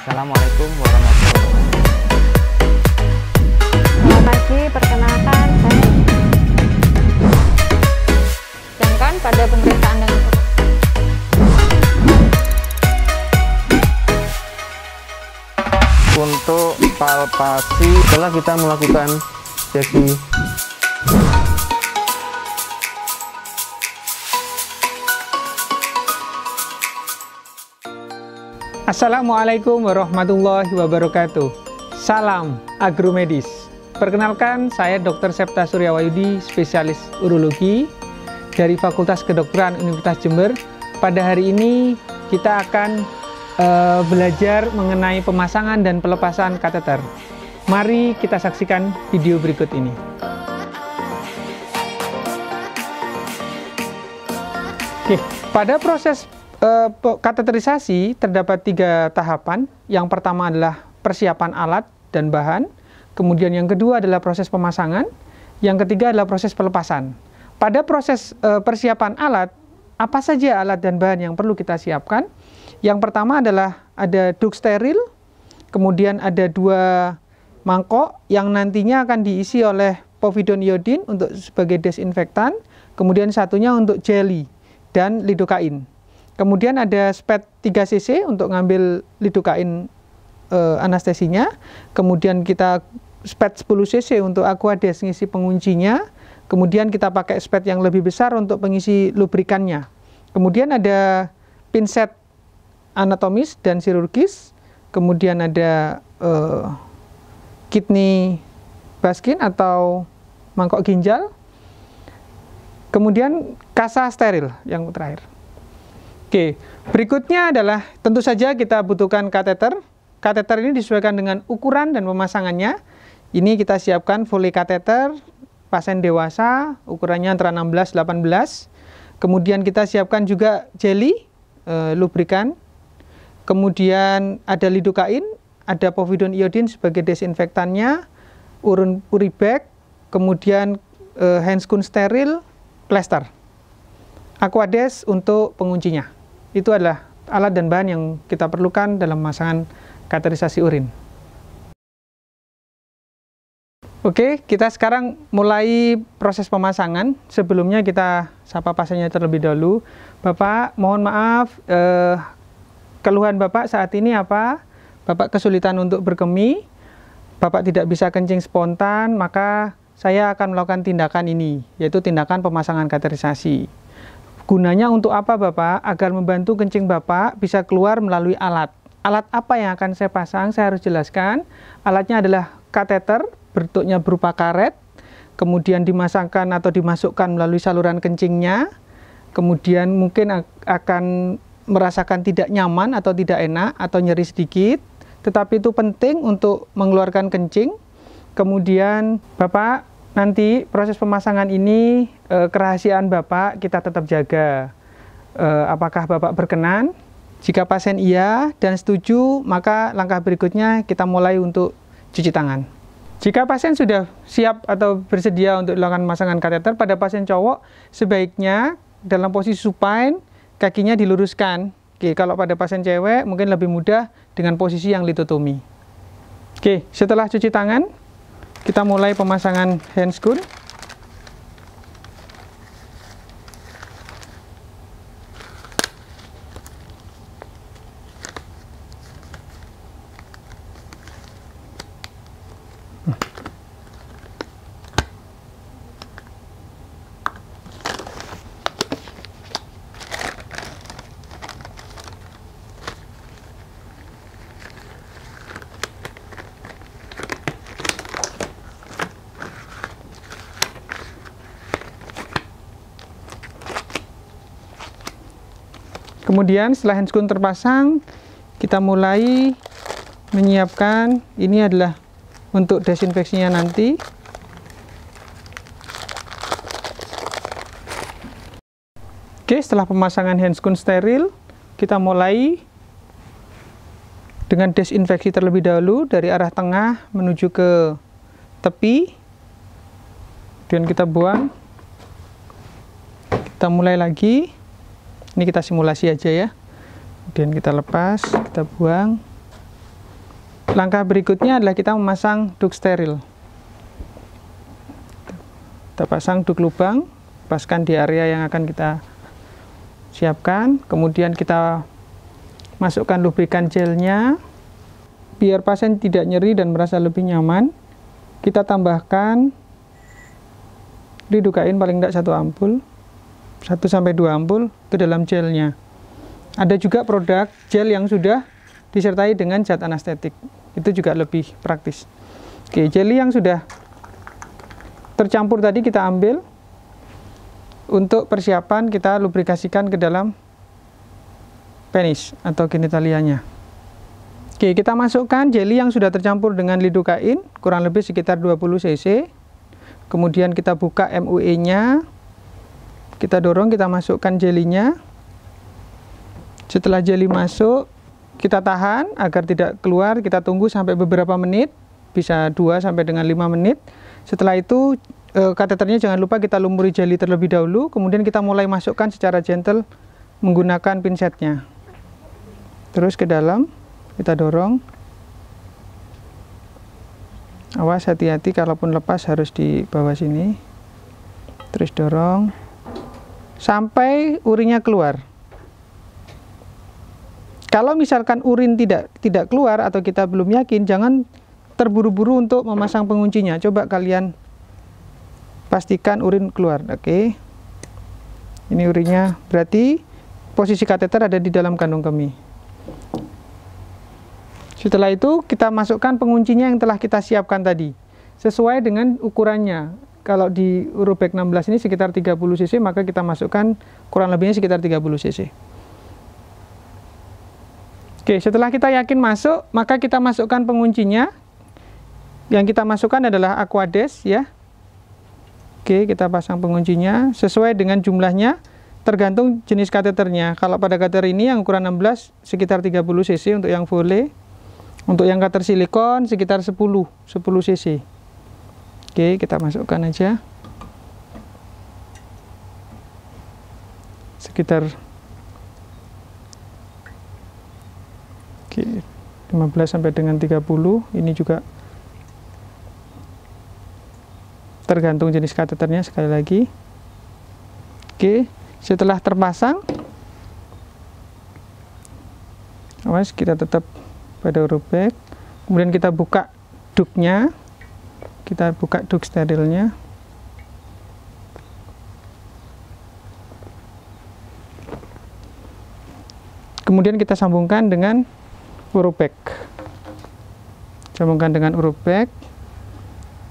Assalamualaikum warahmatullahi wabarakatuh. Selamat pagi, perkenalkan saya. Sedangkan pada pemeriksaan dengan Untuk palpasi setelah kita melakukan sesi Assalamualaikum warahmatullahi wabarakatuh. Salam agromedis. Perkenalkan, saya Dr. Septa Suryawayudi, spesialis urologi dari Fakultas Kedokteran Universitas Jember. Pada hari ini kita akan belajar mengenai pemasangan dan pelepasan kateter. Mari kita saksikan video berikut ini. Oke, pada proses kateterisasi terdapat 3 tahapan. Yang pertama adalah persiapan alat dan bahan. Kemudian yang kedua adalah proses pemasangan. Yang ketiga adalah proses pelepasan. Pada proses persiapan alat, apa saja alat dan bahan yang perlu kita siapkan? Yang pertama adalah ada duk steril. Kemudian ada 2 mangkok yang nantinya akan diisi oleh povidone iodine untuk sebagai desinfektan. Kemudian satunya untuk jelly dan lidokain. Kemudian ada spet 3 cc untuk ngambil lidokain anestesinya. Kemudian kita spet 10 cc untuk aquades ngisi penguncinya. Kemudian kita pakai spet yang lebih besar untuk pengisi lubrikannya. Kemudian ada pinset anatomis dan chirurgis. Kemudian ada kidney baskin atau mangkok ginjal. Kemudian kasa steril yang terakhir. Oke, berikutnya adalah tentu saja kita butuhkan kateter. Kateter ini disesuaikan dengan ukuran dan pemasangannya. Ini kita siapkan Foley kateter pasien dewasa, ukurannya antara 16-18. Kemudian kita siapkan juga jelly, lubrikan. Kemudian ada lidokain, ada povidone iodine sebagai desinfektannya, uribag, kemudian handscoon steril, plester. Aquades untuk penguncinya. Itu adalah alat dan bahan yang kita perlukan dalam pemasangan kateterisasi urin. Oke, kita sekarang mulai proses pemasangan. Sebelumnya kita sapa pasiennya terlebih dahulu. Bapak, mohon maaf, keluhan Bapak saat ini apa? Bapak kesulitan untuk berkemih, Bapak tidak bisa kencing spontan, maka saya akan melakukan tindakan ini, yaitu tindakan pemasangan kateterisasi. Gunanya untuk apa Bapak? Agar membantu kencing Bapak bisa keluar melalui alat. Alat apa yang akan saya pasang? Saya harus jelaskan. Alatnya adalah kateter, bentuknya berupa karet, kemudian dimasangkan atau dimasukkan melalui saluran kencingnya, kemudian mungkin akan merasakan tidak nyaman atau tidak enak atau nyeri sedikit, tetapi itu penting untuk mengeluarkan kencing. Kemudian Bapak, nanti proses pemasangan ini kerahasiaan Bapak kita tetap jaga. Apakah Bapak berkenan? Jika pasien iya dan setuju, maka langkah berikutnya kita mulai untuk cuci tangan. Jika pasien sudah siap atau bersedia untuk dilakukan pemasangan kateter, pada pasien cowok sebaiknya dalam posisi supine, kakinya diluruskan. Oke, kalau pada pasien cewek mungkin lebih mudah dengan posisi yang litotomi. Oke, setelah cuci tangan, kita mulai pemasangan handscoon. Kemudian setelah handscoon terpasang, kita mulai menyiapkan, ini adalah untuk desinfeksinya nanti. Oke, setelah pemasangan handscoon steril, kita mulai dengan desinfeksi terlebih dahulu dari arah tengah menuju ke tepi. Kemudian kita buang. Kita mulai lagi. Ini kita simulasi aja ya. Kemudian kita lepas, kita buang. Langkah berikutnya adalah kita memasang duk steril. Kita pasang duk lubang, paskan di area yang akan kita siapkan. Kemudian kita masukkan lubrikan gelnya. Biar pasien tidak nyeri dan merasa lebih nyaman, kita tambahkan lidocain paling tidak 1 ampul, 1-2 ampul ke dalam gelnya. Ada juga produk gel yang sudah disertai dengan zat anestetik. Itu juga lebih praktis. Oke, jelly yang sudah tercampur tadi kita ambil. Untuk persiapan kita lubrikasikan ke dalam penis atau genitalianya. Oke, kita masukkan jelly yang sudah tercampur dengan lidocain, kurang lebih sekitar 20 cc. Kemudian kita buka MUE-nya. Kita dorong, kita masukkan jelly-nya. Setelah jelly masuk, kita tahan agar tidak keluar. Kita tunggu sampai beberapa menit, bisa 2 sampai dengan 5 menit. Setelah itu kateternya jangan lupa kita lumuri jelly terlebih dahulu, kemudian kita mulai masukkan secara gentle menggunakan pinsetnya. Terus ke dalam, kita dorong. Awas, hati-hati, kalaupun lepas harus di bawah sini. Terus dorong sampai urinnya keluar. Kalau misalkan urin tidak keluar atau kita belum yakin, jangan terburu-buru untuk memasang penguncinya. Coba kalian pastikan urin keluar. Oke. Ini urinnya, berarti posisi kateter ada di dalam kandung kemih. Setelah itu kita masukkan penguncinya yang telah kita siapkan tadi. Sesuai dengan ukurannya. Kalau di Urobag 16 ini sekitar 30 cc, maka kita masukkan kurang lebihnya sekitar 30 cc. Oke, setelah kita yakin masuk, maka kita masukkan penguncinya. Yang kita masukkan adalah Aquades ya. Oke, kita pasang penguncinya sesuai dengan jumlahnya, tergantung jenis kateternya. Kalau pada kateter ini yang ukuran 16 sekitar 30 cc untuk yang Foley. Untuk yang kateter silikon sekitar 10 cc. Oke, kita masukkan aja. Sekitar 15 sampai dengan 30. Ini juga tergantung jenis kateternya sekali lagi. Oke, setelah terpasang, awas kita tetap pada Urobag. Kemudian kita buka duknya, kita buka duk sterilnya. Kemudian kita sambungkan dengan Urobag. Sambungkan dengan Urobag.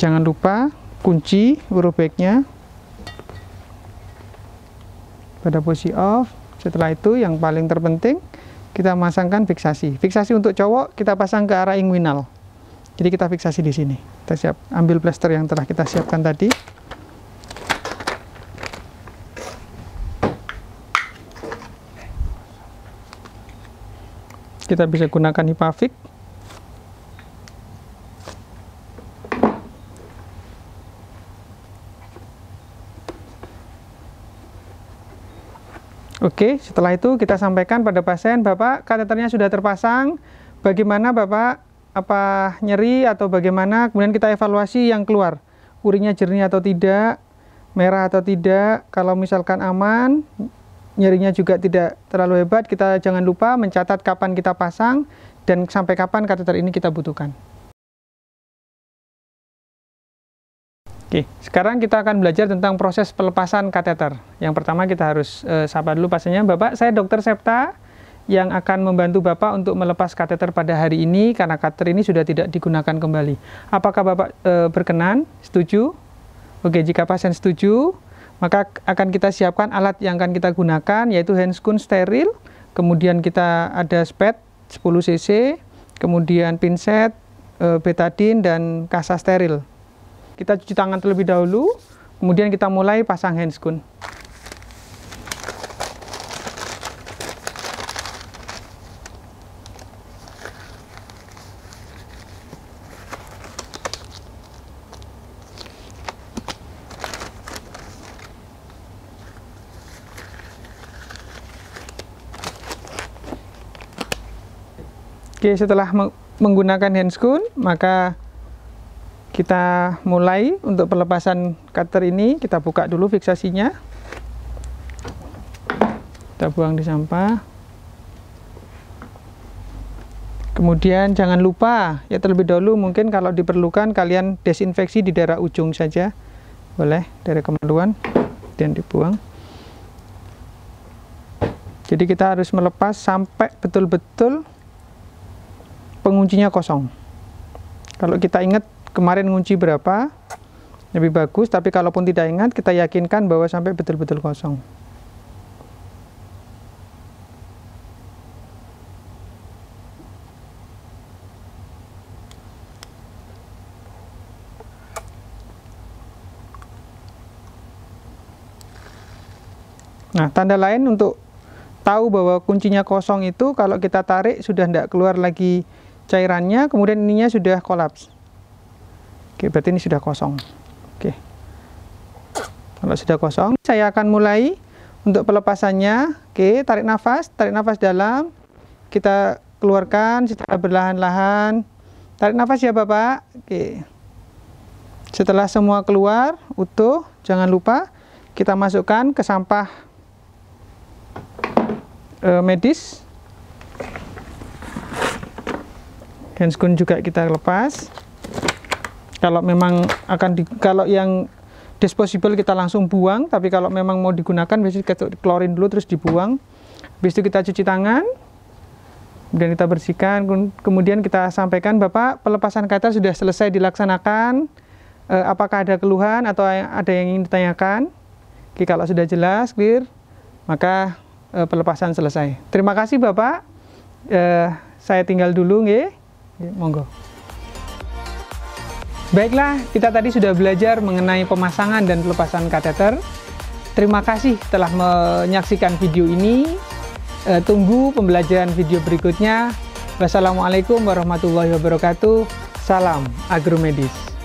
Jangan lupa kunci Urobagnya pada posisi off. Setelah itu yang paling terpenting kita masangkan fiksasi. Fiksasi untuk cowok kita pasang ke arah inguinal. Jadi kita fiksasi di sini. Kita siap ambil plaster yang telah kita siapkan tadi. Kita bisa gunakan Hipavik. Oke, setelah itu kita sampaikan pada pasien, Bapak kateternya sudah terpasang, bagaimana Bapak, apa nyeri atau bagaimana, kemudian kita evaluasi yang keluar, urinnya jernih atau tidak, merah atau tidak. Kalau misalkan aman, nyerinya juga tidak terlalu hebat, kita jangan lupa mencatat kapan kita pasang dan sampai kapan kateter ini kita butuhkan. Oke, sekarang kita akan belajar tentang proses pelepasan kateter. Yang pertama kita harus sapa dulu pasiennya. Bapak, saya Dr. Septa yang akan membantu Bapak untuk melepas kateter pada hari ini karena kateter ini sudah tidak digunakan kembali. Apakah Bapak berkenan? Setuju? Oke, jika pasien setuju, maka akan kita siapkan alat yang akan kita gunakan, yaitu handscoon steril, kemudian kita ada spet 10 cc, kemudian pinset, betadine, dan kasa steril. Kita cuci tangan terlebih dahulu, kemudian kita mulai pasang handscoon. Oke, setelah menggunakan handscoon, maka kita mulai untuk pelepasan cutter ini. Kita buka dulu fiksasinya, kita buang di sampah. Kemudian jangan lupa ya, terlebih dahulu mungkin kalau diperlukan kalian desinfeksi di daerah ujung saja, boleh, daerah kemaluan, dan dibuang. Jadi kita harus melepas sampai betul-betul penguncinya kosong. Kalau kita ingat kemarin ngunci berapa, lebih bagus. Tapi kalaupun tidak ingat, kita yakinkan bahwa sampai betul-betul kosong. Nah, tanda lain untuk tahu bahwa kuncinya kosong itu kalau kita tarik sudah tidak keluar lagi cairannya, kemudian ininya sudah kolaps. Oke, berarti ini sudah kosong. Oke, kalau sudah kosong, saya akan mulai untuk pelepasannya. Oke, tarik nafas dalam, kita keluarkan secara perlahan-lahan. Tarik nafas ya Bapak. Oke, setelah semua keluar utuh, jangan lupa kita masukkan ke sampah medis. Handscoon juga kita lepas. Kalau memang kalau yang disposable kita langsung buang, tapi kalau memang mau digunakan biasanya kita klorin dulu terus dibuang. Habis itu kita cuci tangan, kemudian kita bersihkan, kemudian kita sampaikan, Bapak, pelepasan cutter sudah selesai dilaksanakan. Apakah ada keluhan atau ada yang ingin ditanyakan? Oke, kalau sudah jelas, clear, maka pelepasan selesai. Terima kasih Bapak. Saya tinggal dulu, nggih. Monggo. Baiklah, kita tadi sudah belajar mengenai pemasangan dan pelepasan kateter. Terima kasih telah menyaksikan video ini. Tunggu pembelajaran video berikutnya. Wassalamualaikum warahmatullahi wabarakatuh. Salam agromedis.